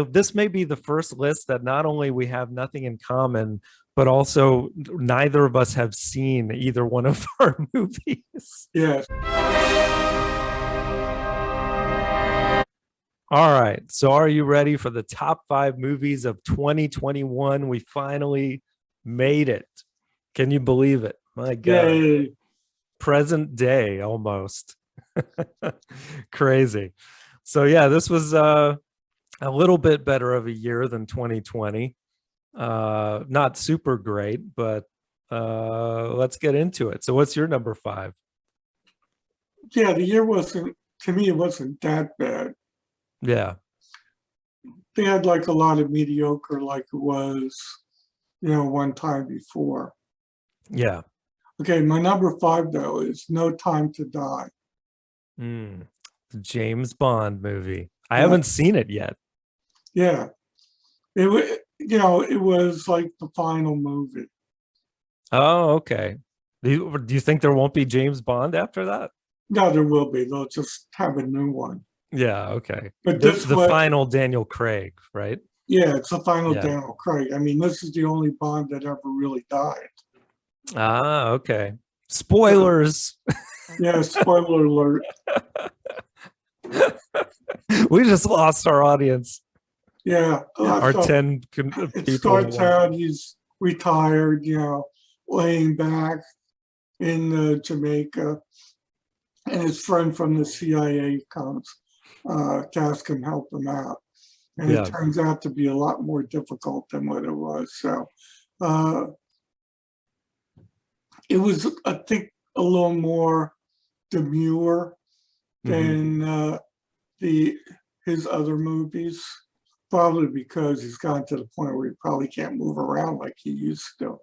this may be the first list that not only we have nothing in common, but also neither of us have seen either one of our movies. Yes. All right. So are you ready for the top 5 movies of 2021? We finally made it. Can you believe it? My God. Yay. Present day almost. Crazy. So yeah, this was a little bit better of a year than 2020. Not super great, but let's get into it. So what's your number 5? Yeah, the year wasn't, to me, it wasn't that bad. Yeah. They had like a lot of mediocre, like it was, one time before. Yeah. Okay, my number 5 though is No Time to Die. The James Bond movie. I Yeah, haven't seen it yet. yeah. It was, it was like the final movie. Oh, okay. Do you think there won't be James Bond after that? No, there will be. They'll just have a new one. Yeah, okay. But The this the was, final Daniel Craig, right? yeah, it's the final Yeah. Daniel Craig. I mean, this is the only Bond that ever really died. Ah, okay. Spoilers. Yeah, spoiler alert. We just lost our audience. Yeah, Our so 10 it people. starts out, he's retired, laying back in Jamaica, and his friend from the CIA comes to ask him help him out. And it Yeah. turns out to be a lot more difficult than what it was. So uh, it was, I think, a little more demure Mhm. than his other movies, probably because he's gotten to the point where he probably can't move around like he used to.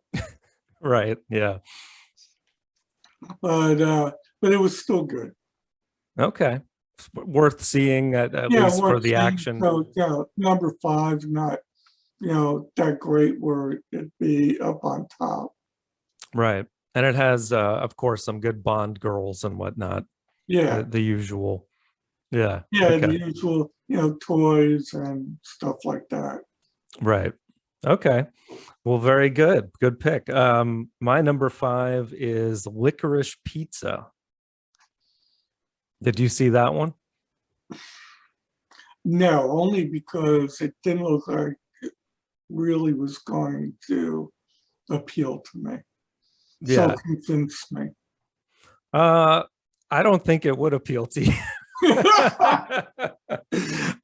Right. Yeah. But it was still good. Okay. Worth seeing at Yeah, least for worth the seeing. action. So yeah, number 5, not that great where it'd be up on top. Right. And it has of course some good Bond girls and whatnot. Yeah, The usual. Yeah. yeah, the Okay. usual, toys and stuff like that. Right. Okay. Well, very good. Good pick. My number 5 is Licorice Pizza. Did you see that one? No, only because it didn't look like it really was going to appeal to me. So Yeah. convince me. I don't think it would appeal to you.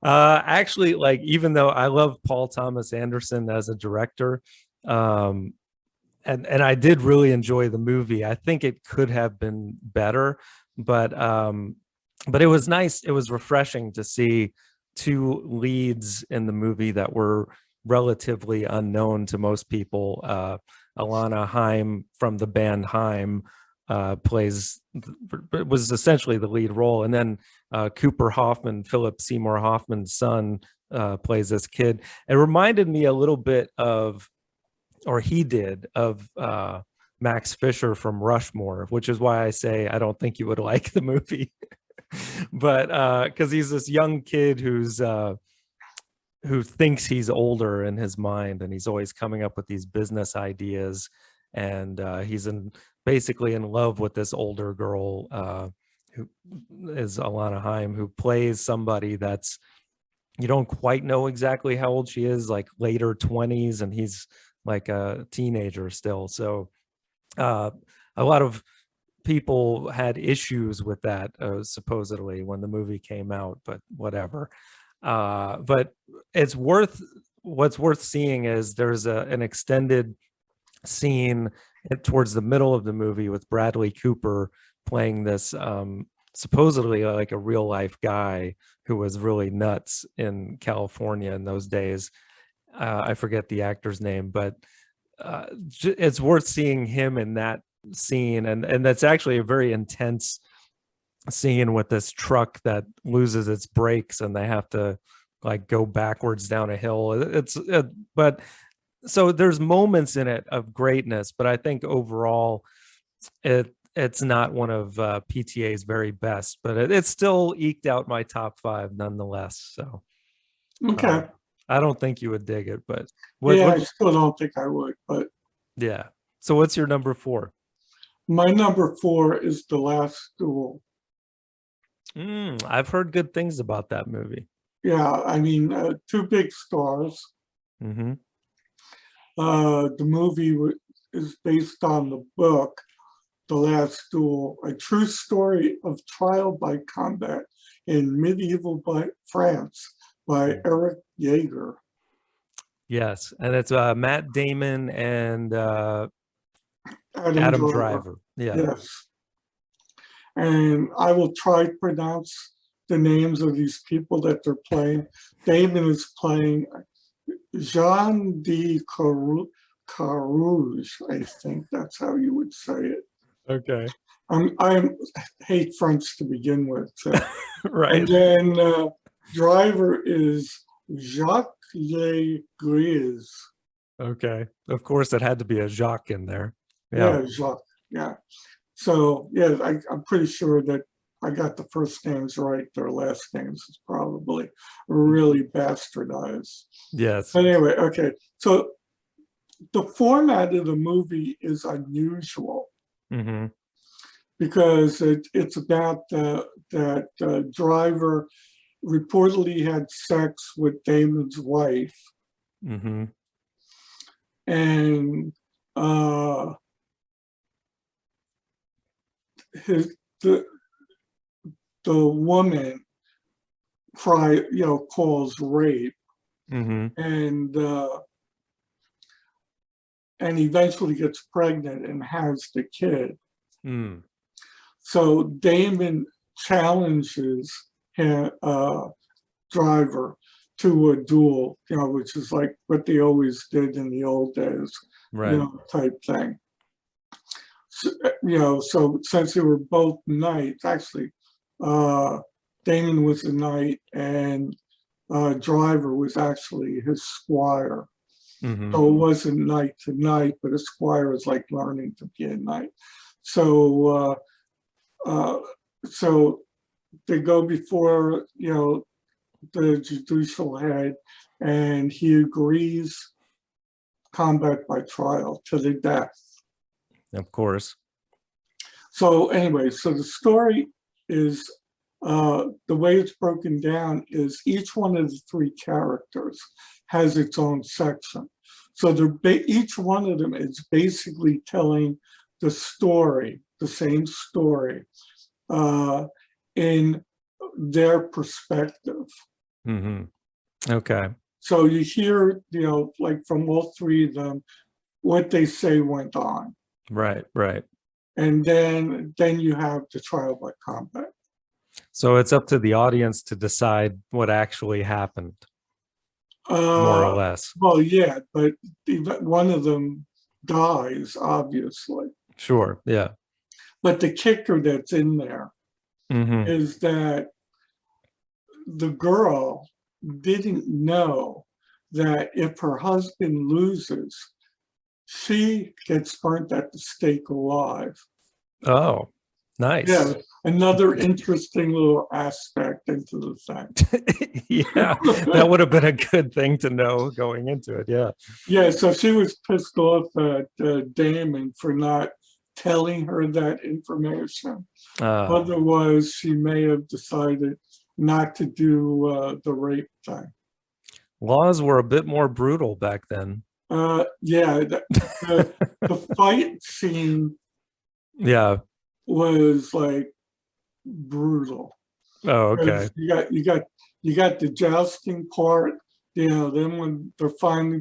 Actually, like, even though I love Paul Thomas Anderson as a director, um, and I did really enjoy the movie. I think it could have been better, but it was nice. It was refreshing to see 2 leads in the movie that were relatively unknown to most people. Alana Haim from the band Haim plays was essentially the lead role, and then Cooper Hoffman, Philip Seymour Hoffman's son, plays this kid. It reminded me a little bit of, or he did, of Max Fisher from Rushmore, which is why I say I don't think you would like the movie. But because he's this young kid who thinks he's older in his mind, and he's always coming up with these business ideas, and he's basically in love with this older girl who is Alana Haim, who plays somebody that's, you don't quite know exactly how old she is, like later 20s, and he's like a teenager still. So a lot of people had issues with that, supposedly, when the movie came out, but whatever. But what's worth seeing is there's an extended scene towards the middle of the movie with Bradley Cooper playing this supposedly like a real life guy who was really nuts in California in those days. I forget the actor's name, but it's worth seeing him in that scene, and that's actually a very intense scene with this truck that loses its brakes and they have to like go backwards down a hill. But so there's moments in it of greatness, but I think overall it's not one of PTA's very best, but it still eked out my top 5 nonetheless. So Okay. I don't think you would dig it, but Yeah, what I still don't think I would, but yeah. So what's your number four? my number four is The Last Duel. I've heard good things about that movie. Yeah, I mean, two big stars. Mm-hmm. The movie is based on the book, The Last Duel, a true story of trial by combat in medieval France by Eric Yeager. Yes, and it's Matt Damon and Adam Adam Driver. Driver. Yeah. Yes. And I will try to pronounce the names of these people that they're playing. Damon is playing Jean de Carouge, I think that's how you would say it. Okay. I'm hate French to begin with. So. Right. And then driver is Jacques Le Gris. Okay. Of course, it had to be a Jacques in there. Yeah. Yeah, Jacques. Yeah. So yeah, I'm pretty sure that I got the first names right. Their last names is probably really bastardized. Yes. Anyway, okay. So the format of the movie is unusual Mm-hmm. because it's about that driver reportedly had sex with Damon's wife, Mm-hmm. and his the woman calls rape, Mm-hmm. and eventually gets pregnant and has the kid. Mm. So Damon challenges him, driver to a duel, which is like what they always did in the old days, Right. type thing. So, so since they were both knights, actually, Damon was a knight and driver was actually his squire. Mm-hmm. So it wasn't knight to knight, but a squire was like learning to be a knight. So so they go before the judicial head, and he agrees combat by trial to the death. Of course. So anyway, so the story is the way it's broken down is each one of the three characters has its own section. So each one of them is basically telling the story, the same story, in their perspective. Mm-hmm. Okay. So you hear, like from all three of them, what they say went on. Right. Right. And then you have the trial by combat. So it's up to the audience to decide what actually happened, more or less. Well, yeah, but one of them dies, obviously. Sure. Yeah. But the kicker that's in there Mm-hmm. is that the girl didn't know that if her husband loses, she gets burnt at the stake alive. Oh, nice. Yeah, another interesting little aspect into the thing. Yeah, that would have been a good thing to know going into it. Yeah. Yeah, so she was pissed off at Damon for not telling her that information. Otherwise, she may have decided not to do the rape thing. Laws were a bit more brutal back then. Yeah, the fight scene Yeah. was like brutal. Oh, okay. You got the jousting part. Then when they're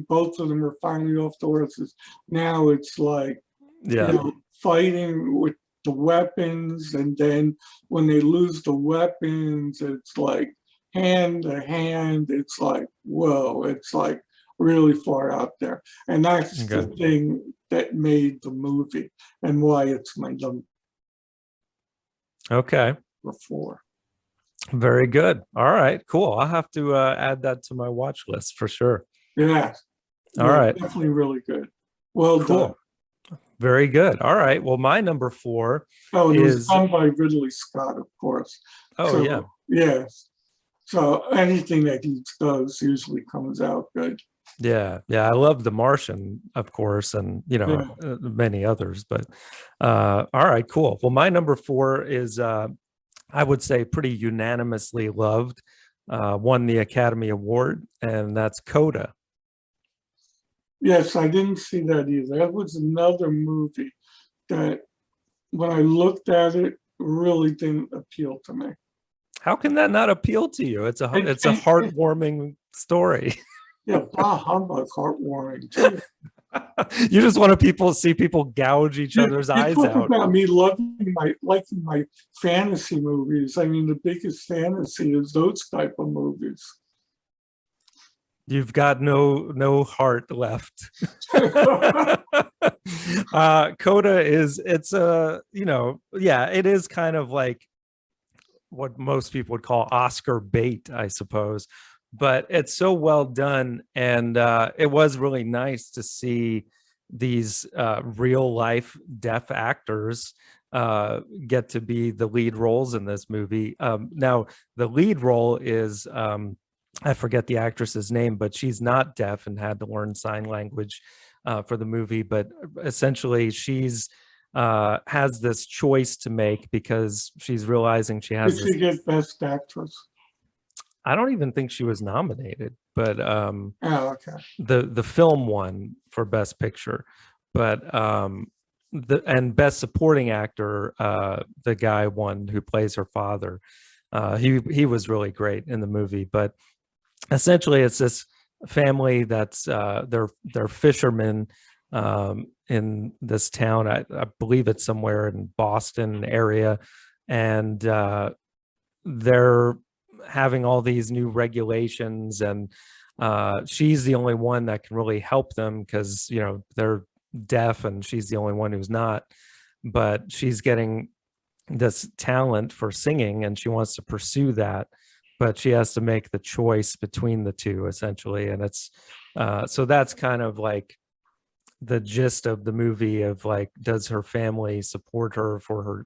both of them are finally off the horses. Now it's like, Yeah. fighting with the weapons, and then when they lose the weapons, it's like hand to hand. It's like, whoa, it's like really far out there. And that's the thing that made the movie and why it's my number four. Very good. All right, cool. I'll have to add that to my watch list for sure. Yeah. All right. Definitely really good. Well done. Very good. All right. Well, my number four it was done by Ridley Scott, of course. Oh, so, yeah. Yes. So anything that he does usually comes out good. Yeah, yeah, I love The Martian, of course, and Yeah. many others. But all right, cool. Well, my number four is I would say pretty unanimously loved, won the Academy Award, and that's Coda. Yes, I didn't see that either. That was another movie that when I looked at it, really didn't appeal to me. How can that not appeal to you? And, It's a heartwarming story. yeah, bah humbug, heartwarming too. You just want to see people gouge each other's You eyes talk out. about me liking my fantasy movies. I mean, the biggest fantasy is those type of movies. You've got no heart left. Coda is, it's a, yeah, it is kind of like what most people would call Oscar bait, I suppose, but it's so well done. And it was really nice to see these real life deaf actors get to be the lead roles in this movie. Now, the lead role is, I forget the actress's name, but she's not deaf and had to learn sign language for the movie. But essentially, she's has this choice to make because she's realizing she has Did this. she get Best Actress? I don't even think she was nominated, but Oh, okay. the film won for Best Picture, but and Best Supporting Actor, the guy won who plays her father. He was really great in the movie, but essentially it's this family that's they're fishermen in this town. I believe it's somewhere in Boston area, and they're having all these new regulations, and she's the only one that can really help them because they're deaf and she's the only one who's not, but she's getting this talent for singing and she wants to pursue that, but she has to make the choice between the two essentially. And it's so that's kind of like the gist of the movie of like, does her family support her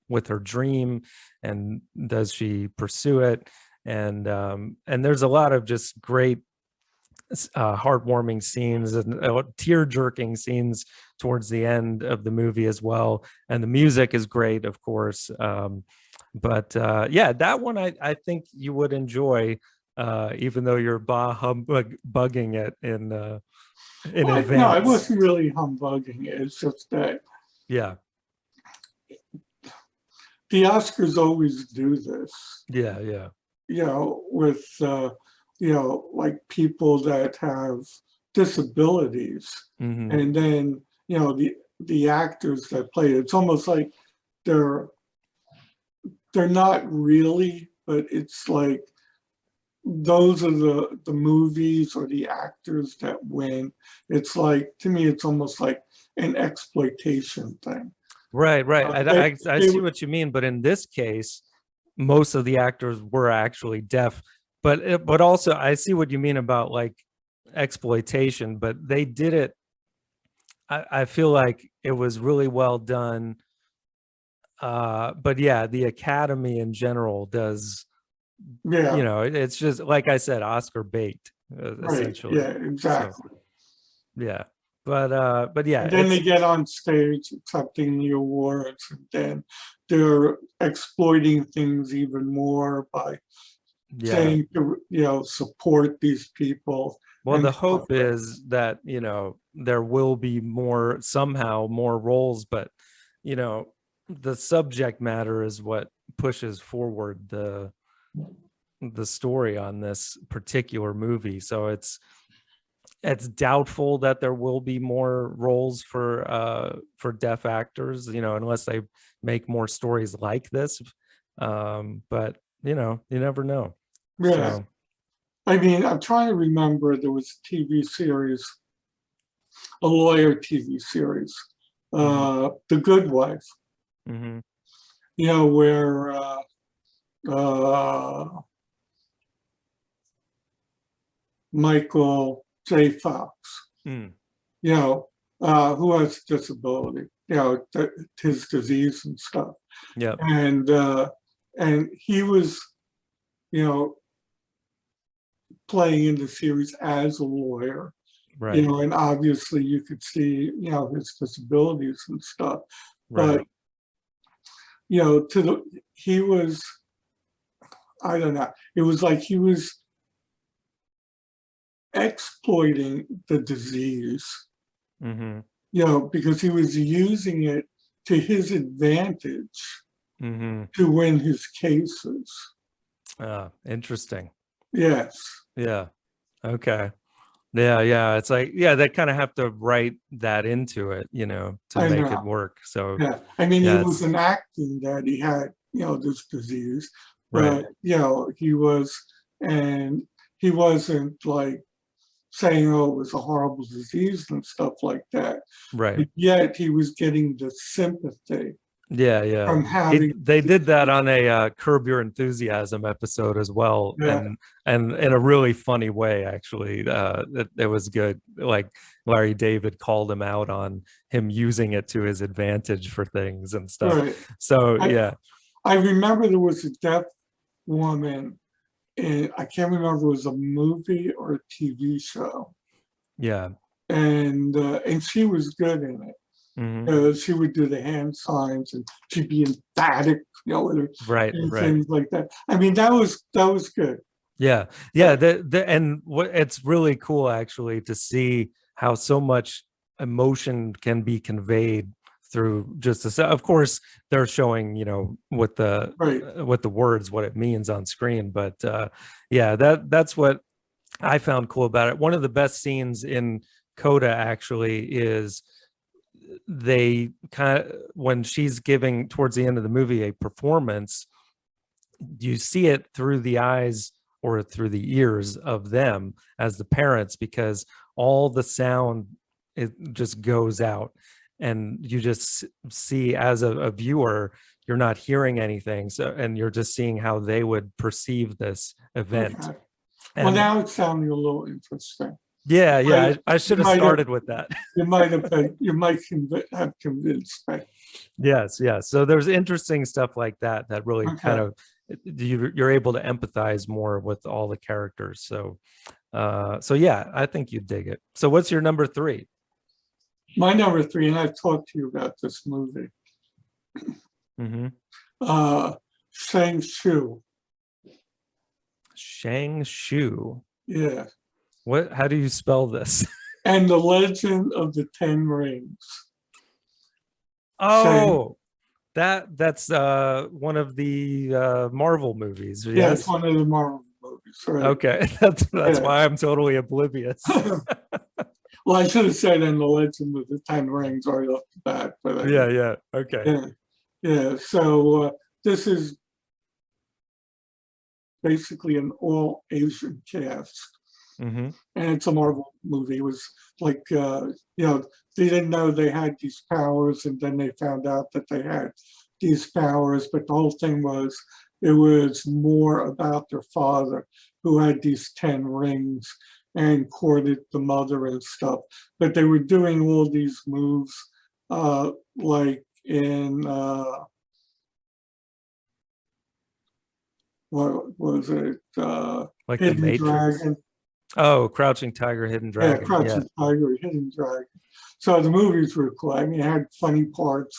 with her dream, and does she pursue it? And there's a lot of just great heartwarming scenes and tear-jerking scenes towards the end of the movie as well, and the music is great, of course. But yeah, that one I think you would enjoy, even though you're bugging it in Well, no, I advance. wasn't really humbugging it. It's just that Yeah, the Oscars always do this, yeah. with, like people that have disabilities. Hmm. And then, the actors that play it, it's almost like they're not really, but it's like those are the movies or the actors that win. It's like, to me, it's almost like an exploitation thing. Right. They, I they, see what you mean, but in this case, most of the actors were actually deaf. But also, I see what you mean about like exploitation. But they did it. I feel like it was really well done. But yeah, the Academy in general does. yeah, It's just like I said, Oscar bait, right, essentially. yeah, So exactly. yeah, but yeah, And then they it's get on stage accepting the awards, and then they're exploiting things even more by yeah. saying to, support these people Well, and the stuff hope like is that, there will be somehow more roles, but, the subject matter is what pushes forward the story on this particular movie. So it's doubtful that there will be more roles for deaf actors, unless they make more stories like this. But you never know. that. Yeah. So I mean, I'm trying to remember, there was a TV series, a lawyer TV series, mhm, The Good Wife, mhm, where uh, Michael J. Fox, mm, who has a disability, his disease and stuff. yep. And he was, you know, playing in the series as a lawyer, Right. and obviously you could see, his disabilities and stuff. Right. But, he was, I don't know, it was like he was exploiting the disease, Mm-hmm. because he was using it to his advantage Mm-hmm. to win his cases. Interesting. Yes. Yeah. Okay. Yeah, yeah. It's like, yeah, they kind of have to write that into it, to I make it know. work. So Yeah. I mean, he yeah, it's wasn't acting that he had, this disease, right, but, he was, and he wasn't like saying, oh, it was a horrible disease and stuff like that. right. But yet he was getting the sympathy Yeah, yeah. from having They the did that disease. on a Curb Your Enthusiasm episode as well, Yeah. and in a really funny way, actually. It was good. Like Larry David called him out on him using it to his advantage for things and stuff. Right. So I, yeah, I remember there was a deaf woman, and I can't remember if it was a movie or a TV show, yeah. and she was good in it. Hmm. She would do the hand signs, and she'd be emphatic, with her Right, and right. things like that. I mean, that was good. Yeah, yeah. And what it's really cool actually to see how so much emotion can be conveyed through just this. Of course, they're showing Right. with the words what it means on screen, but yeah, that's what I found cool about it. One of the best scenes in Coda actually is they kind of when she's giving towards the end of the movie a performance, you see it through the eyes or through the ears of them as the parents, because all the sound, it just goes out, and you just see as a viewer, you're not hearing anything, so and you're just seeing how they would perceive this event. Okay. Well, And now it's sounding a little interesting. yeah, yeah, Might I you should have might have started with that. you might have convinced me. Yes, yes. So there's interesting stuff like that that really kind Okay. of you're able to empathize more with all the characters. So so yeah, I think you dig it. So what's your number three? My number three, and I've talked to you about this movie, Mm-hmm. uh, Shang-Chi. Shang Shu. Yeah. What? How do you spell this? And the Legend of the Ten Rings. Shang, Oh, that's one of the Marvel movies. yeah, it's Yes. one of the Marvel movies, right? Okay, that's Yeah. why I'm totally oblivious. Well, I should have said in the Legend of the Ten Rings right off the bat, but I Yeah, didn't. yeah. Okay. Yeah, yeah. So this is basically an all Asian cast, Mm-hmm. and it's a Marvel movie. It was like, they didn't know they had these powers, and then they found out that they had these powers. But the whole thing was, it was more about their father, who had these 10 rings and courted the mother and stuff. But they were doing all these moves, like in, what was it? Like the Hidden Matrix. Dragon. Oh, Crouching Tiger, Hidden Yeah, Dragon. Yeah. Crouching Tiger, Hidden Dragon. So the movies were cool. I mean, it had funny parts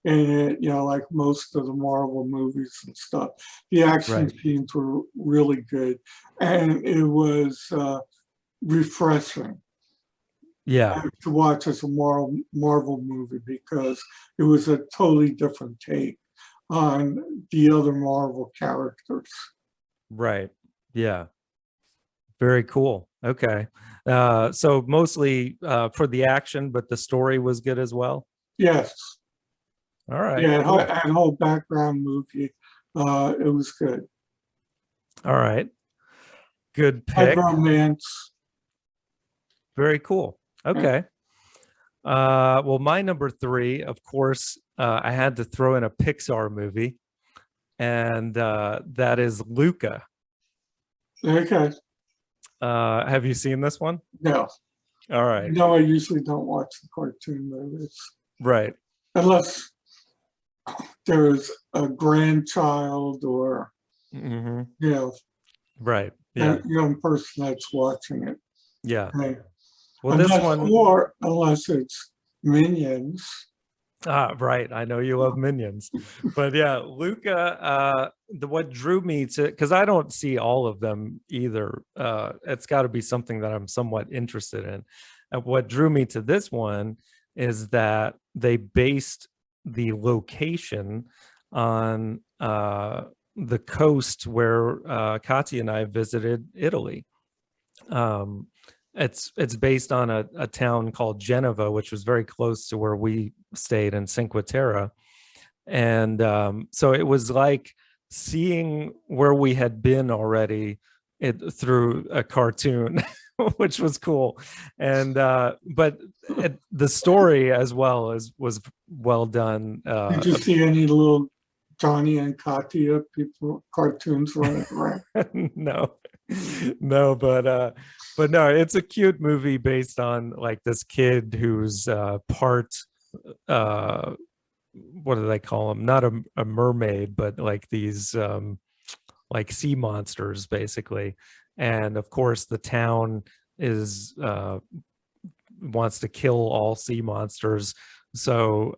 in it, like most of the Marvel movies and stuff. The action Right. scenes were really good, and it was refreshing Yeah. to watch as a Marvel movie, because it was a totally different take on the other Marvel characters. Right. Yeah. Very cool. Okay. So mostly for the action, but the story was good as well. Yes, All right. yeah, Cool. and whole background movie, it was good. All right. Good Had pick. romance. Very cool. Yeah. Okay. Well, my number three, of course, I had to throw in a Pixar movie, and that is Luca. Okay. Have you seen this one? No. All right. No, I usually don't watch the cartoon movies Right. unless there's a grandchild or, Hmm. you know, Right. a Yeah. young person that's watching it. Yeah. Okay. Well, this one, Unless it's Minions. right. I know you love Minions, but yeah, Luca. The what drew me to, because I don't see all of them either. It's got to be something that I'm somewhat interested in. And what drew me to this one is that they based the location on the coast where Katya and I visited Italy. Um, it's based on a town called Genova, which was very close to where we stayed in Cinque Terre, and so it was like seeing where we had been already through a cartoon, which was cool. And but the story as well as was well done. Did you see any little Johnny and Katya people cartoons running around? No, no, but no, it's a cute movie based on like this kid who's part uh what do they call them, not a mermaid, but like these like sea monsters basically. And of course the town is wants to kill all sea monsters. So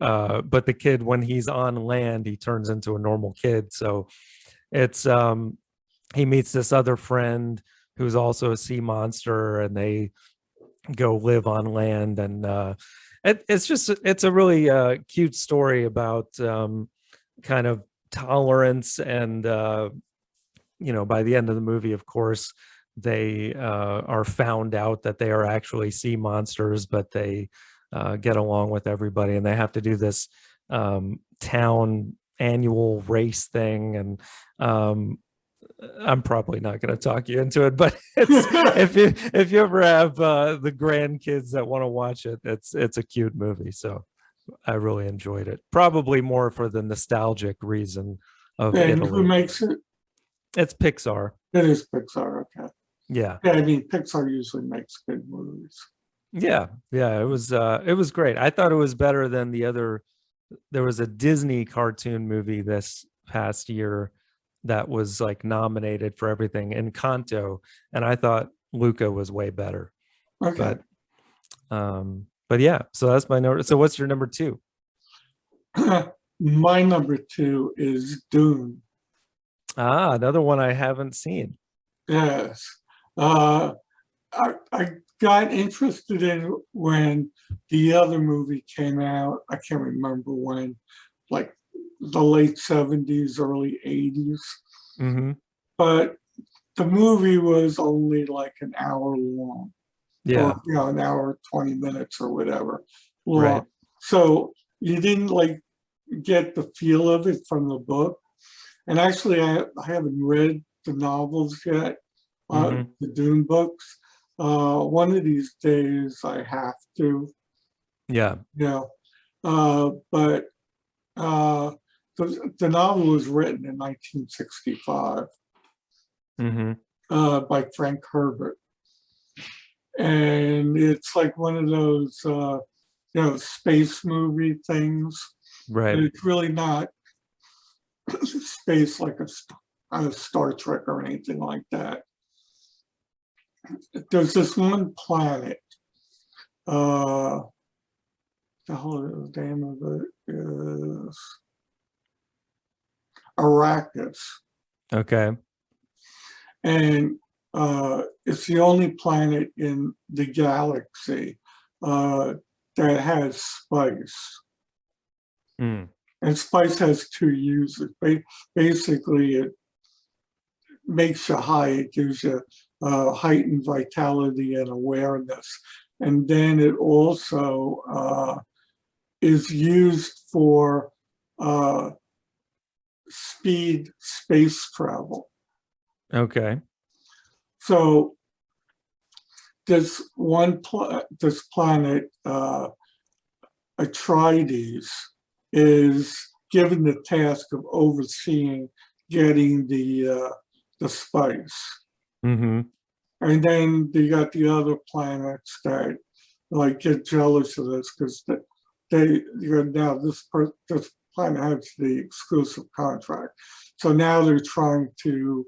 but the kid, when he's on land, he turns into a normal kid. So it's he meets this other friend who's also a sea monster, and they go live on land. And it's a really cute story about kind of tolerance. And by the end of the movie, of course, they are found out that they are actually sea monsters, but they get along with everybody, and they have to do this town annual race thing. And I'm probably not going to talk you into it, but it's if you ever have the grandkids that want to watch it, it's a cute movie. So I really enjoyed it. Probably more for the nostalgic reason of And who Italy. makes it? It's Pixar. It is Pixar, okay. Yeah. Yeah, I mean, Pixar usually makes good movies. Yeah. Yeah. It was great. I thought it was better than the other. There was a Disney cartoon movie this past year that was like nominated for everything, Encanto, and I thought Luca was way better. Okay. But yeah, so that's my note. So what's your number two? My number two is Dune. Another one I haven't seen. Yes. Uh, I got interested in when the other movie came out. I can't remember when, like the late 70s, early 80s. Mm-hmm. But the movie was only like an hour long, Yeah. or an hour, 20 minutes or whatever long. Right. So you didn't like get the feel of it from the book. And actually, I haven't read the novels yet, Mm-hmm. the Dune books. One of these days I have to, Yeah. but the novel was written in 1965 Mm-hmm. by Frank Herbert. And it's like one of those, space movie things. Right. But it's really not space like a Star Trek or anything like that. There's this one planet. The whole name of it is Arrakis. Okay. And it's the only planet in the galaxy that has spice. Mm. And spice has two uses. Basically, it makes you high. It gives you heightened vitality and awareness. And then it also is used for speed space travel. Okay. So this planet, Atreides, is given the task of overseeing getting the spice. Mm-hmm. And then you got the other planets that like get jealous of this because now this planet has the exclusive contract. So now they're trying to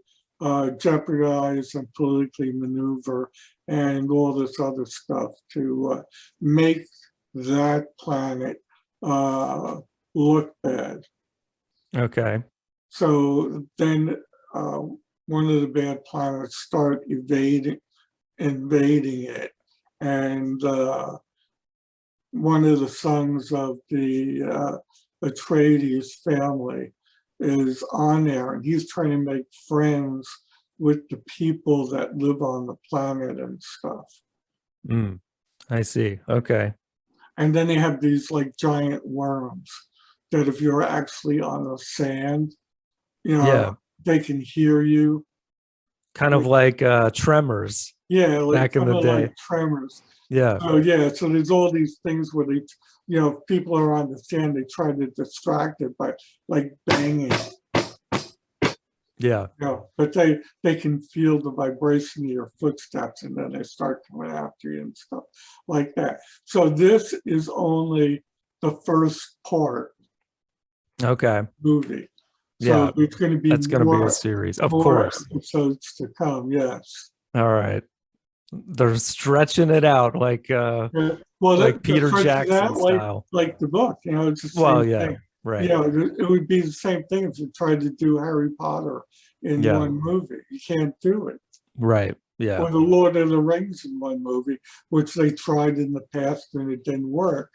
jeopardize and politically maneuver and all this other stuff to make that planet look bad. Okay. So then one of the bad planets start invading it, and one of the sons of the Atreides family is on there, and he's trying to make friends with the people that live on the planet and stuff. I see. Okay. And then they have these like giant worms that if you're actually on the sand, Yeah. they can hear you. Kind of like Tremors. Yeah, like back in the day. like Tremors. Yeah. So yeah, so there's all these things where they, if people are on the stand, they try to distract it by like banging. Yeah. But they can feel the vibration of your footsteps, and then they start coming after you and stuff like that. So this is only the first part. Okay. Movie. Yeah. So there's going to be That's going to be a series, of course. Episodes to come. Yes. All right. They're stretching it out like like Peter Jackson style. Like the book, it's the Well, same yeah, thing. right. It would be the same thing if you tried to do Harry Potter in one movie. You can't do it. Right. Yeah. Or the Lord of the Rings in one movie, which they tried in the past and it didn't work.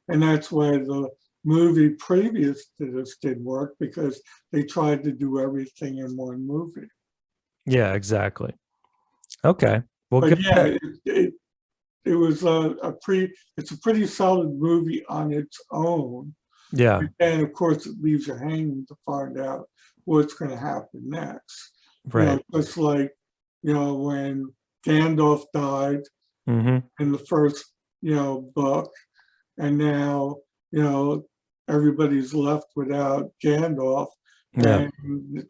And that's why the movie previous to this didn't work, because they tried to do everything in one movie. Yeah, exactly. Okay. Well, but good. Yeah, it was it's a pretty solid movie on its own. Yeah. And of course, it leaves you hanging to find out what's going to happen next. Right. Just like, when Gandalf died in the first, book, and now, everybody's left without Gandalf, and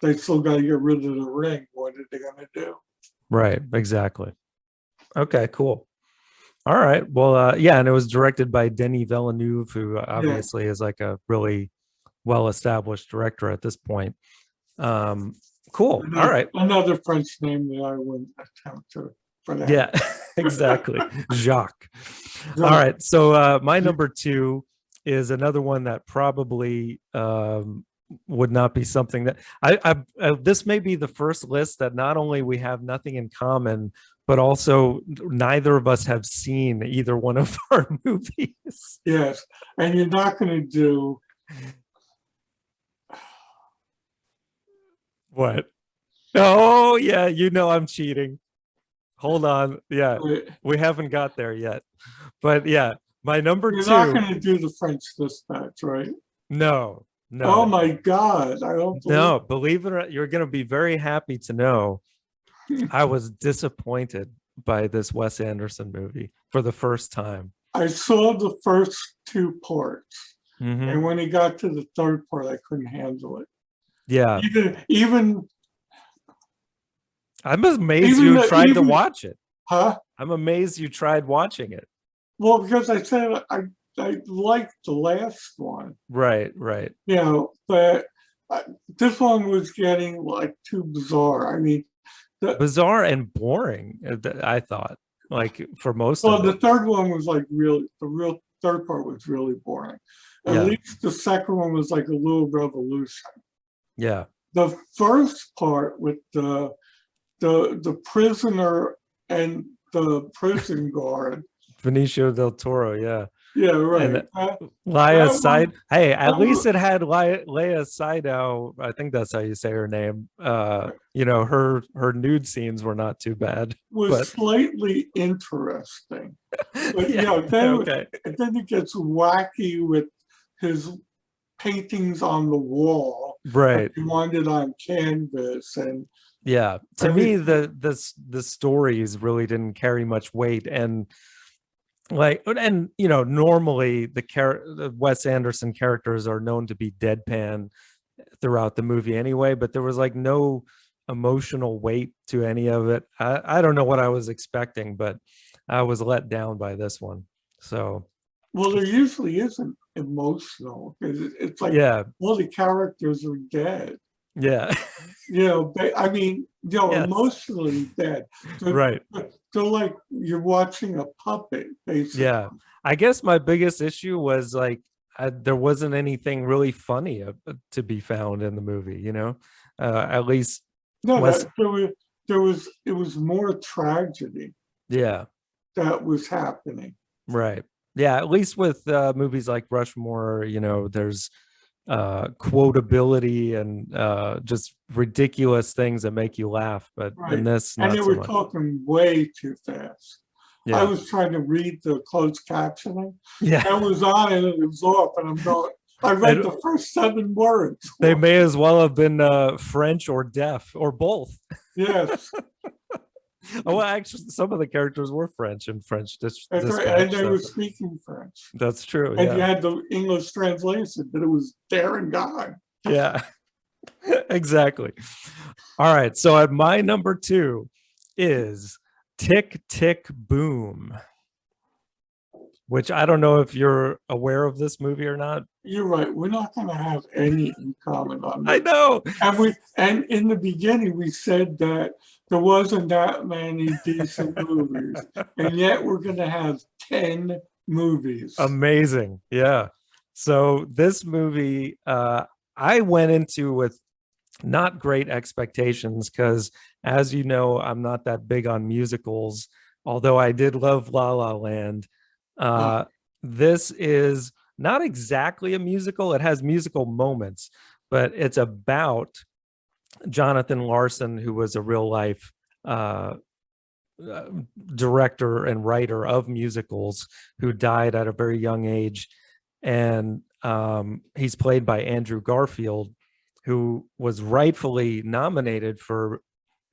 they still got to get rid of the ring. What are they going to do? Right. Exactly. Okay, cool. All right. Well, yeah, and it was directed by Denis Villeneuve, who obviously is like a really well-established director at this point. Cool. All right. Another French name that I wouldn't attempt to pronounce. Yeah, exactly. Jacques. All right. So my number 2 is another one that probably would not be something that I this may be the first list that not only we have nothing in common, but also neither of us have seen either one of our movies. Yes, and you're not going to do what? Oh yeah, I'm cheating. Hold on. Yeah, we haven't got there yet. But yeah, my number 2. You're not going to do the French Dispatch, right? No. Oh my God! I don't. Believe it or not, you're going to be very happy to know I was disappointed by this Wes Anderson movie for the first time. I saw the first 2 parts, and when he got to the third part, I couldn't handle it. Yeah. Even I'm amazed you tried to watch it. Huh? I'm amazed you tried watching it. Well, because I said I liked the last one. Right. But this one was getting like too bizarre. I mean, bizarre and boring, I thought, like for most of it. Well, the third one was like the real third part was really boring. At least the second one was like a little revolution. Yeah. The first part with the prisoner and the prison guard. Benicio del Toro, yeah. Yeah, right. And Leia Side. Hey, at least it had Leia Seydoux. I think that's how you say her name. Her nude scenes were not too bad. Was slightly interesting. But and then it gets wacky with his paintings on the wall. Right. He wanted on canvas and to me the stories really didn't carry much weight, and normally the Wes Anderson characters are known to be deadpan throughout the movie anyway, but there was like no emotional weight to any of it. I don't know what I was expecting, but I was let down by this one. So well, there usually isn't emotional. It's like all the characters are dead. Yeah. I mean, Yes. emotionally dead. So, Right. so like you're watching a puppet, Yeah. basically. I guess my biggest issue was like there wasn't anything really funny to be found in the movie, at least No, West. that it was more tragedy Yeah. that was happening. Right. Yeah. At least with movies like Rushmore, there's quotability and just ridiculous things that make you laugh. But in Right. this, And they not so were much. talking way too fast. I Yeah. was trying to read the closed captioning. Yeah. I was on and it was off, and I'm going, I read And the first 7 words. they may as well have been French or deaf or both. Yes, Oh, well, actually, some of the characters were French in French that's right. And Dispatch. they So were speaking French. that's true. And you Yeah. had the English translation, but it was there and gone. Yeah. Exactly. All right. So at my number two is Tick Tick Boom, which I don't know if you're aware of this movie or not. You're right. We're not going to have any in common on I this. know. And in the beginning we said that there wasn't that many decent movies, and yet we're going to have 10 movies. Amazing. Yeah. So this movie, I went into with not great expectations because, as you know, I'm not that big on musicals, although I did love La La Land. Uh, Uh, this is not exactly a musical, it has musical moments, but it's about Jonathan Larson, who was a real life uh, uh, director and writer of musicals who died at a very young age. And he's played by Andrew Garfield, who was rightfully nominated for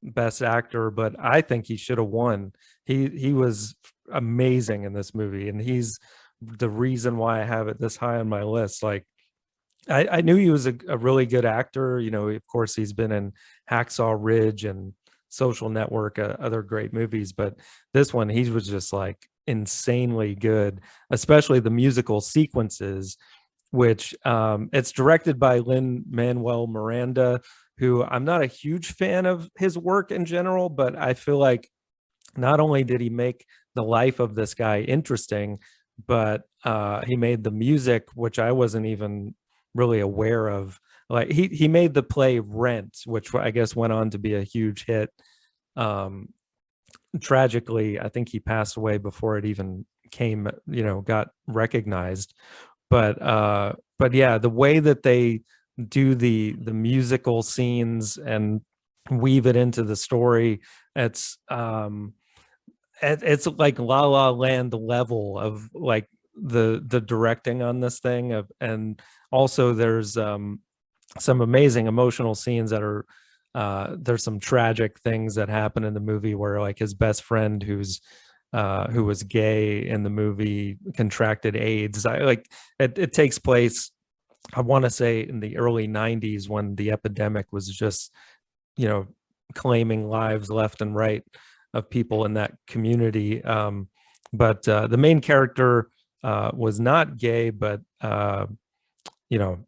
Best Actor, but I think he should have won. He was amazing in this movie, and he's the reason why I have it this high on my list. Like I knew he was a really good actor. Of course, he's been in Hacksaw Ridge and Social Network, other great movies, but this one, he was just like insanely good, especially the musical sequences, which it's directed by Lin-Manuel Miranda, who I'm not a huge fan of his work in general, but I feel like not only did he make the life of this guy interesting, but he made the music, which I wasn't even really aware of. Like he made the play Rent, which I guess went on to be a huge hit. Um, Tragically, I think he passed away before it even got recognized. But yeah, the way that they do the musical scenes and weave it into the story, it's it's like La La Land level of like the directing on this thing and also there's some amazing emotional scenes that are there's some tragic things that happen in the movie where like his best friend who was gay in the movie contracted AIDS. I like it takes place, I want to say, in the early 90s when the epidemic was just, you know, claiming lives left and right of people in that community. But the main character was not gay, but you know,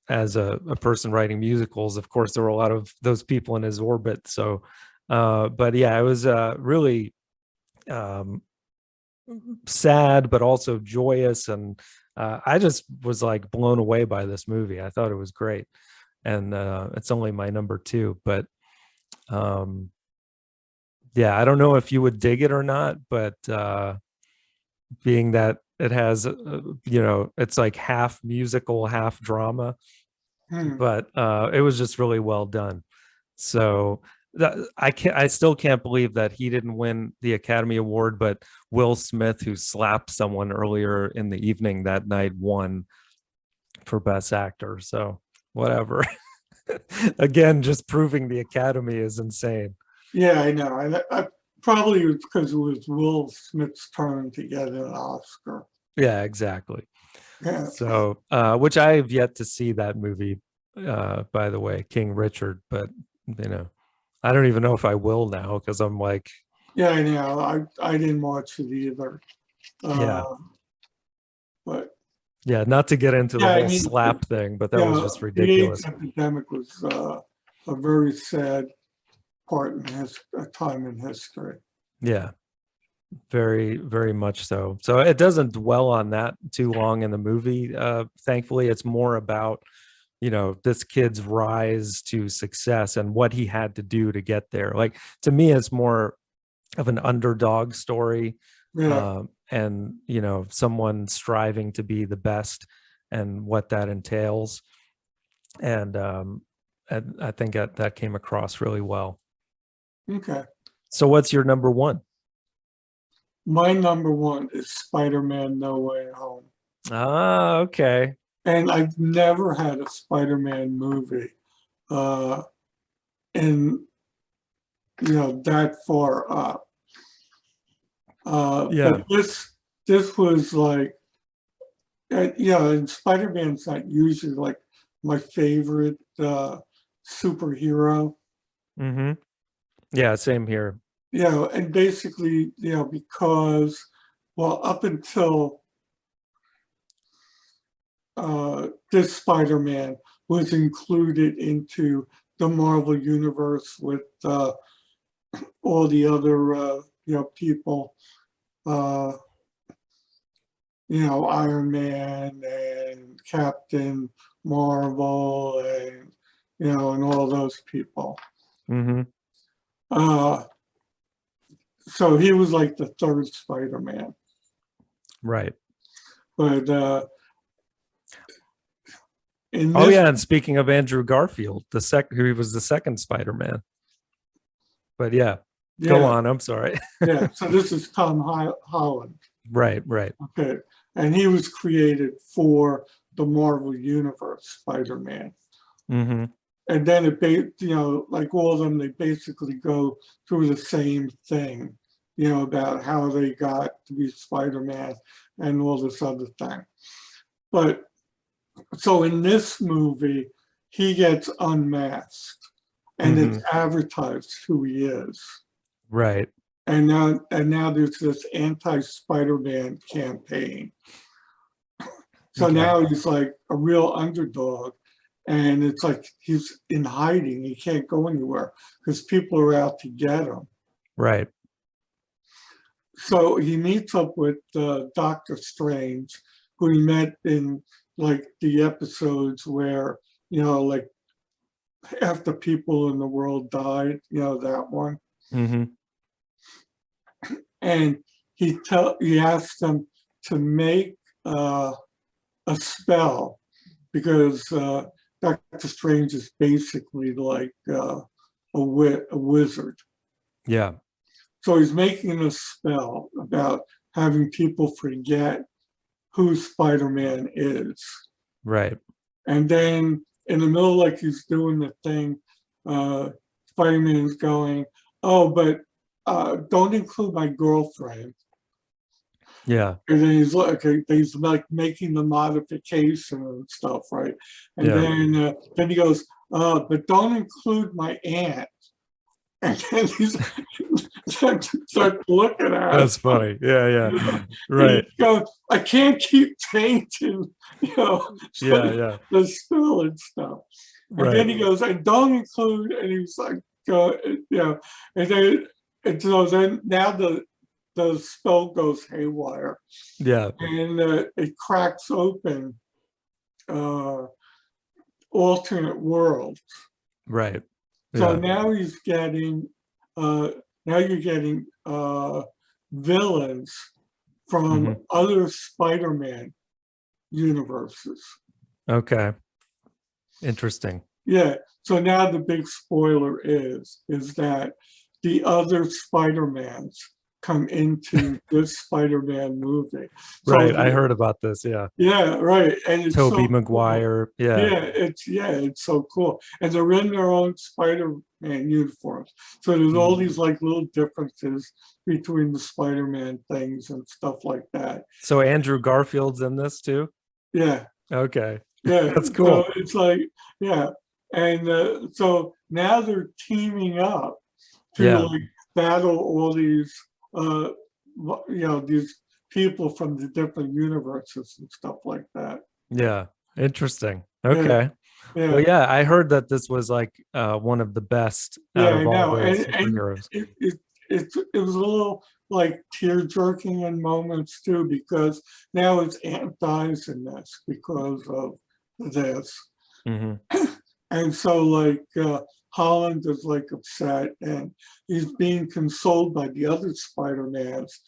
as a person writing musicals, of course, there were a lot of those people in his orbit. So, but yeah, it was really um, sad, but also joyous. And I just was like blown away by this movie. I thought it was great. And it's only my number two, but um, yeah, I don't know if you would dig it or not, but being that it has, it's like half musical, half drama, hmm. but it was just really well done. So I still can't believe that he didn't win the Academy Award, but Will Smith, who slapped someone earlier in the evening that night, won for Best Actor. So whatever. Again, just proving the Academy is insane. Yeah, I know. I probably was because it was Will Smith's turn to get an Oscar. Yeah, exactly. Yeah, So, which I have yet to see that movie, by the way, King Richard, but I don't even know if I will now because I'm like, yeah, I know. I didn't watch it either. yeah, Uh, but yeah, not to get into the yeah, I whole mean, slap thing, but that was yeah, just the AIDS ridiculous. epidemic was a very sad part in his a time in history. Yeah, very, very much so. So it doesn't dwell on that too long in the movie. Thankfully, it's more about, this kid's rise to success and what he had to do to get there. Like, to me, it's more of an underdog story, Yeah. and someone striving to be the best and what that entails. And I think that came across really well. Okay. So what's your number one? My number one is Spider-Man No Way Home. Ah, okay. And I've never had a Spider-Man movie uh in that far up. Yeah. But this was like and Spider-Man's not usually like my favorite superhero. Mm-hmm. Yeah, same here. And basically, because up until this Spider-Man was included into the Marvel universe with all the other people, uh, Iron Man and Captain Marvel and all those people. Mm-hmm. So he was like the third Spider-Man. Right. But in Oh this, yeah, and speaking of Andrew Garfield, he was the second Spider-Man. But yeah, go yeah, on. I'm sorry. yeah. So this is Tom Holland. Right, right. Okay. And he was created for the Marvel Universe Spider-Man. Mm-hmm. And then like all of them, they basically go through the same thing, about how they got to be Spider-Man and all this other thing. But so in this movie, he gets unmasked and Mm-hmm. it's advertised who he is. Right. And now there's this anti-Spider-Man campaign. So Okay. now he's like a real underdog. And it's like he's in hiding. He can't go anywhere because people are out to get him. Right. So he meets up with Doctor Strange, who he met in like the episodes where, like after people in the world died, that one. Mm-hmm. And he asked them to make a spell because Doctor Strange is basically like a wizard. Yeah. So he's making a spell about having people forget who Spider-Man is. Right. And then in the middle, like he's doing the thing, Spider-Man's going, "Oh, but don't include my girlfriend." Yeah. And then he's like making the modification and stuff, right? And Yeah. then he goes, "But don't include my aunt." And then he's start looking at That's us. funny. Yeah, yeah. He Right. goes, "I can't keep changing, Yeah, yeah. the spell and stuff." And then Right. he goes, "And don't include," and he's like, and then now the spell goes haywire, Yeah. and it cracks open alternate worlds. Right. So Yeah. now he's getting, now you're getting villains from Mm-hmm. other Spider-Man universes. Okay. Interesting. Yeah. So now the big spoiler is that the other Spider-Mans come into this Spider-Man movie. So Right. I heard about this. Yeah. yeah, right. And it's Toby so cool. Maguire. Yeah. It's so cool. And they're in their own Spider-Man uniforms. So there's all these like little differences between the Spider-Man things and stuff like that. So Andrew Garfield's in this too? Yeah. Okay. Yeah. That's So cool. it's like, yeah. And so now they're teaming up to Yeah. like battle all these these people from the different universes and stuff like that. Yeah. Interesting. Yeah. Okay. Well, Yeah, yeah, I heard that this was like one of the best out yeah, of I all know. the And superheroes. it was a little like tear jerking in moments too, because now his aunt dies in this because of this. Hmm. And so like Holland is like upset and he's being consoled by the other Spider-Mans,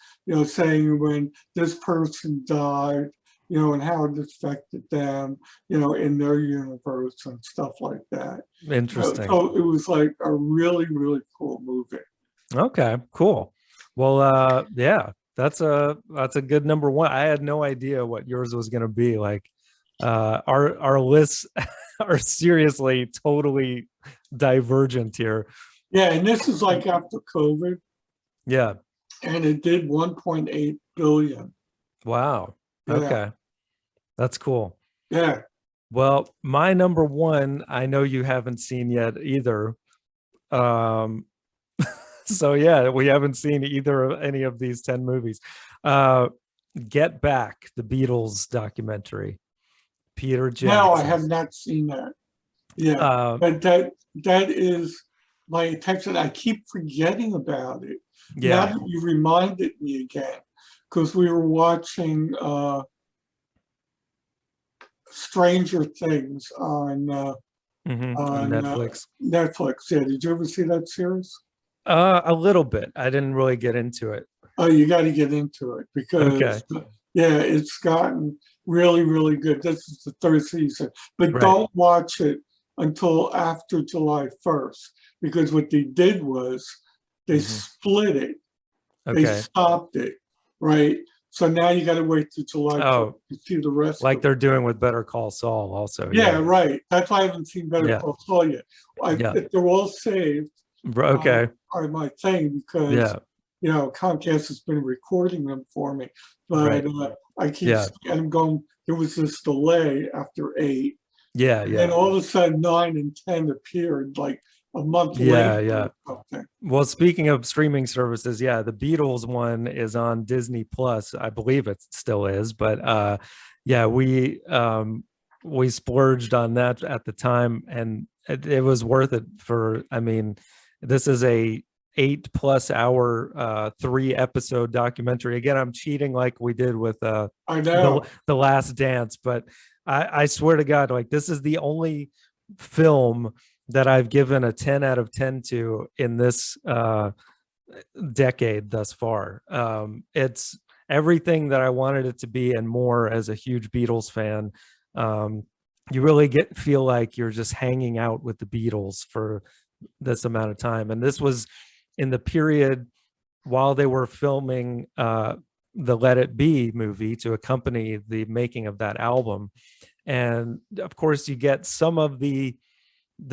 saying when this person died, and how it affected them, in their universe and stuff like that. Interesting. So it was like a really, really cool movie. Okay, cool. Well, yeah, that's a good number one. I had no idea what yours was gonna be. Like, our lists are seriously totally divergent here. Yeah, and this is like after COVID, Yeah. and it did 1.8 billion. Wow. Yeah, Okay, that's cool. yeah. Well, my number one, I know you haven't seen yet either. Um, so yeah, we haven't seen either of any of these 10 movies. Uh, Get Back, the Beatles documentary, Peter Now I Jackson. have not seen that. Yeah, Uh, but that is my attention. I keep forgetting about it. Now yeah. that you reminded me again, because we were watching Stranger Things On on Netflix. Netflix. Yeah, did you ever see that series? A little bit. I didn't really get into it. Oh, you got to get into it Okay. because yeah, it's gotten really, really good. This is the third season, but Right. don't watch it until after July 1st because what they did was they Hmm. split it. They Okay. stopped it, right? So now you got to wait till July 1st Oh, to see the rest like of it. they're doing with Better Call Saul also. Yeah, Yeah. right. That's why I haven't seen Better Yeah. Call Saul yet. Yeah. They're all saved Okay. are my thing because Yeah. Comcast has been recording them for me, but Right. I keep Yeah. and I'm going. There was this delay after 8, Yeah. and then Yeah. all of a sudden 9 and 10 appeared like a month later Yeah. Yeah. or something. Well, speaking of streaming services, yeah, the Beatles one is on Disney Plus. I believe it still is, but yeah, we splurged on that at the time, and it was worth it for. I mean, this is a 8+ hour 3 episode documentary. Again, I'm cheating like we did with I the know. the Last Dance, but I swear to God, like this is the only film that I've given a 10 out of 10 to in this decade thus far. It's everything that I wanted it to be and more as a huge Beatles fan. Um, you really feel like you're just hanging out with the Beatles for this amount of time. And this was in the period while they were filming the Let It Be movie to accompany the making of that album. And of course, you get some of the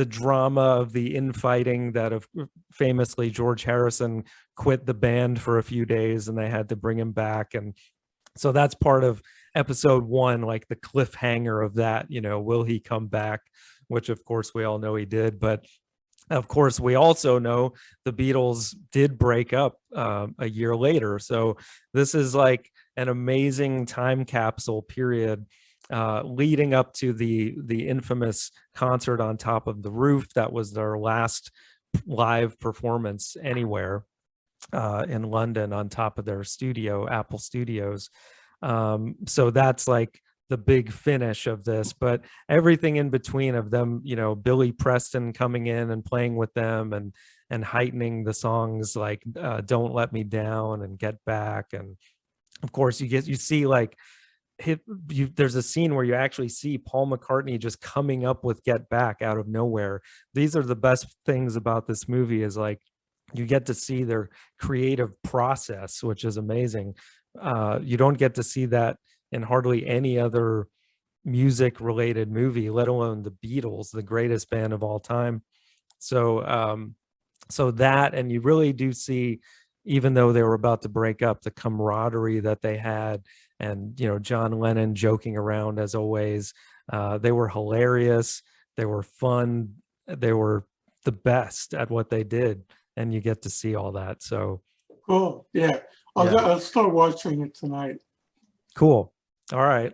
drama of the infighting that of famously George Harrison quit the band for a few days and they had to bring him back. And so that's part of episode one, like the cliffhanger of that, will he come back? Which of course we all know he did. But of course, we also know the Beatles did break up a year later. So this is like an amazing time capsule period leading up to the infamous concert on top of the roof. That was their last live performance anywhere in London on top of their studio, Apple Studios. So that's like the big finish of this, but everything in between of them, Billy Preston coming in and playing with them and heightening the songs like Don't Let Me Down and Get Back. And of course you see like there's a scene where you actually see Paul McCartney just coming up with Get Back out of nowhere. These are the best things about this movie is like you get to see their creative process, which is amazing. You don't get to see that in hardly any other music related movie, let alone the Beatles, the greatest band of all time. So that, and you really do see, even though they were about to break up, the camaraderie that they had, and John Lennon joking around as always. They were hilarious. They were fun. They were the best at what they did, and you get to see all that. So Cool. Yeah. yeah, I'll start watching it tonight. cool. All right.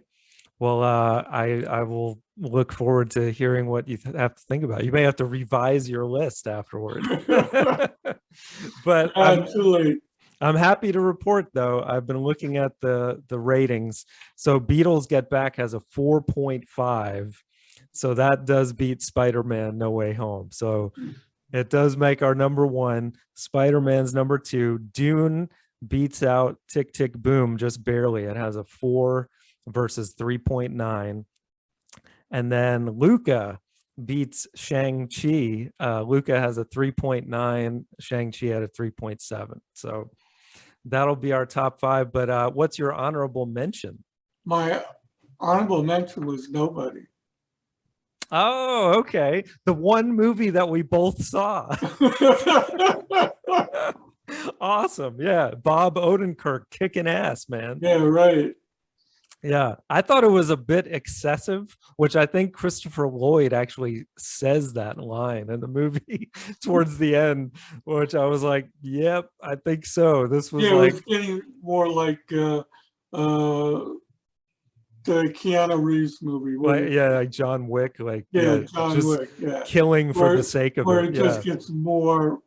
Well, I will look forward to hearing what you have to think about. You may have to revise your list afterward. But Absolutely. I'm happy to report, though, I've been looking at the ratings. So Beatles Get Back has a 4.5. So that does beat Spider-Man No Way Home. So it does make our number one. Spider-Man's number two. Dune beats out Tick Tick Boom just barely. It has a 4 versus 3.9. And then Luca beats Shang-Chi. Luca has a 3.9. Shang-Chi had a 3.7. So that'll be our top five. But what's your honorable mention? My honorable mention was Nobody. Oh, okay. The one movie that we both saw. Awesome. Yeah. Bob Odenkirk kicking ass, man. Yeah, right. Yeah. I thought it was a bit excessive, which I think Christopher Lloyd actually says that line in the movie towards the end, which I was like, yep, I think so. This was Yeah, it like, was getting more like the Keanu Reeves movie where, yeah, like John Wick, like, yeah, yeah, John just Wick, yeah, killing for the sake of where it. it Yeah. just gets more,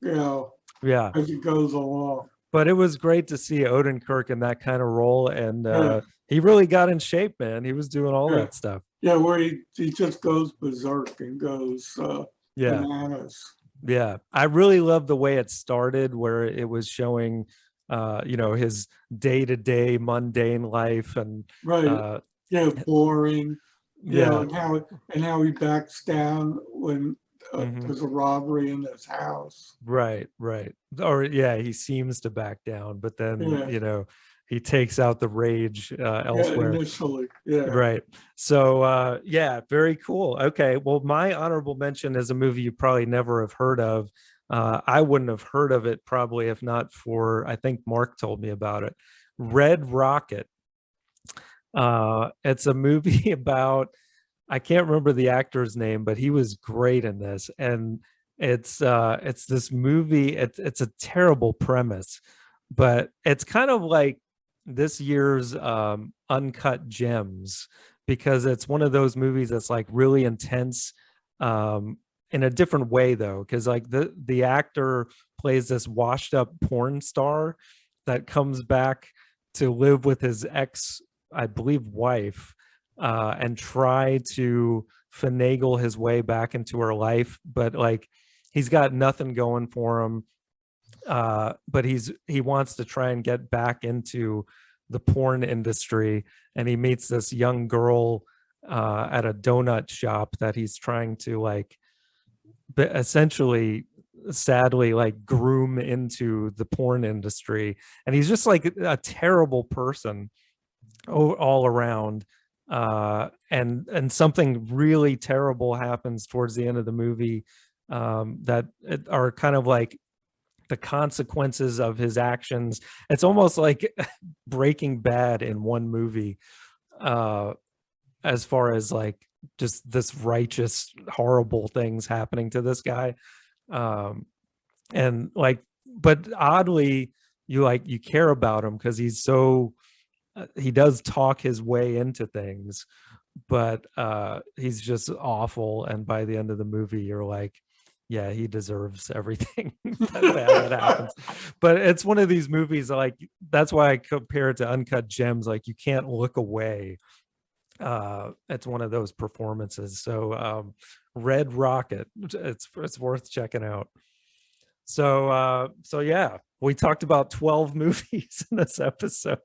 you know, Yeah. as it goes along. But it was great to see Odenkirk in that kind of role. And Yeah, he really got in shape, man. He was doing all yeah, that stuff. yeah, where he just goes berserk and goes Yeah. bananas. Yeah. I really love the way it started, where it was showing, his day-to-day mundane life. And Right. uh, Yeah, boring. yeah. And how he backs down when Mhm. there's a robbery in his house. Right, right. Or yeah, he seems to back down, but then, Yeah, he takes out the rage yeah, elsewhere. initially. Yeah. Right. So yeah, very cool. Okay. Well, my honorable mention is a movie you probably never have heard of. I wouldn't have heard of it probably if not for, I think Mark told me about it. Red Rocket. It's a movie about, I can't remember the actor's name, but he was great in this. And it's this movie, it's a terrible premise, but it's kind of like this year's Uncut Gems, because it's one of those movies that's like really intense, um in a different way though, because like the actor plays this washed up porn star that comes back to live with his ex, I believe, wife, and try to finagle his way back into her life. But like, he's got nothing going for him. But he wants to try and get back into the porn industry, and he meets this young girl at a donut shop that he's trying to like, essentially, sadly, like groom into the porn industry. And he's just like a terrible person all around. And something really terrible happens towards the end of the movie, that are kind of like the consequences of his actions. It's almost like Breaking Bad in one movie, uh, as far as like just this righteous, horrible things happening to this guy. Um, and like, but oddly, you care about him because he's so he does talk his way into things, but he's just awful. And by the end of the movie, you're like, yeah, he deserves everything that happens. But it's one of these movies, like, that's why I compare it to Uncut Gems. Like, you can't look away. It's one of those performances. So Red Rocket, it's worth checking out. So yeah, we talked about 12 movies in this episode.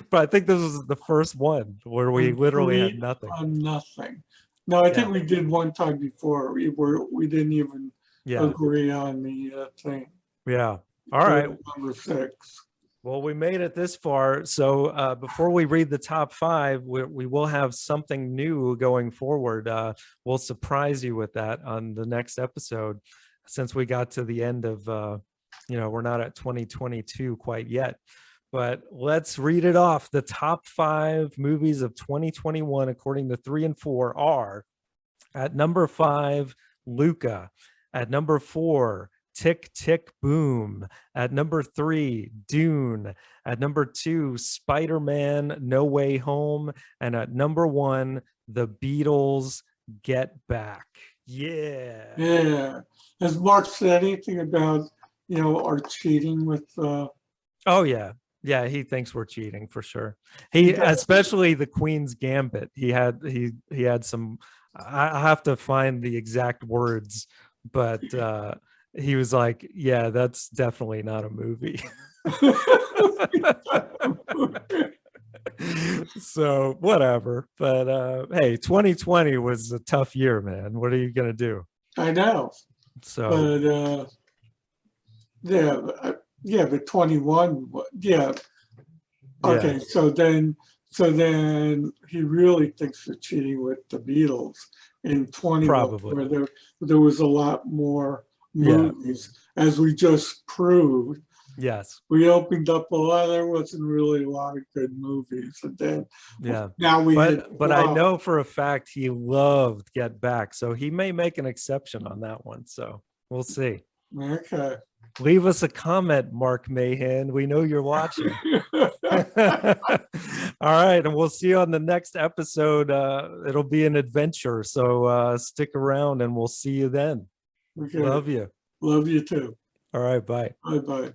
But I think this was the first one where we literally had Agreed nothing. on nothing. No, I think Yeah. we did one time before. We didn't even Yeah. agree on the thing. Yeah. All So right. it's number 6. Well, we made it this far. So before we read the top five, we will have something new going forward. We'll surprise you with that on the next episode, since we got to the end of, we're not at 2022 quite yet. But let's read it off. The top five movies of 2021, according to 3 and 4, are: at number 5, Luca; at number 4, Tick Tick Boom. At number 3, Dune. At number 2, Spider-Man No Way Home. And at number 1, The Beatles Get Back. Yeah. Yeah. Has Mark said anything about, our cheating with, Oh yeah. Yeah, he thinks we're cheating for sure. He, especially the Queen's Gambit. He had some, I have to find the exact words, but he was like, yeah, that's definitely not a movie. So whatever. But hey, 2020 was a tough year, man. What are you gonna do? I know, So but yeah, yeah, but 21, yeah. Okay, yeah, so then he really thinks we're cheating with the Beatles in 21, probably. where there was a lot more Yeah. movies, as we just proved. Yes. We opened up a lot. There wasn't really a lot of good movies, and then Yeah. now we had But I know for a fact he loved Get Back, so he may make an exception on that one. So we'll see. Okay. Leave us a comment, Mark Mahan. We know you're watching. All right, and we'll see you on the next episode. It'll be an adventure, so stick around and we'll see you then. Okay. Love you. Love you too. All right, bye. Bye bye.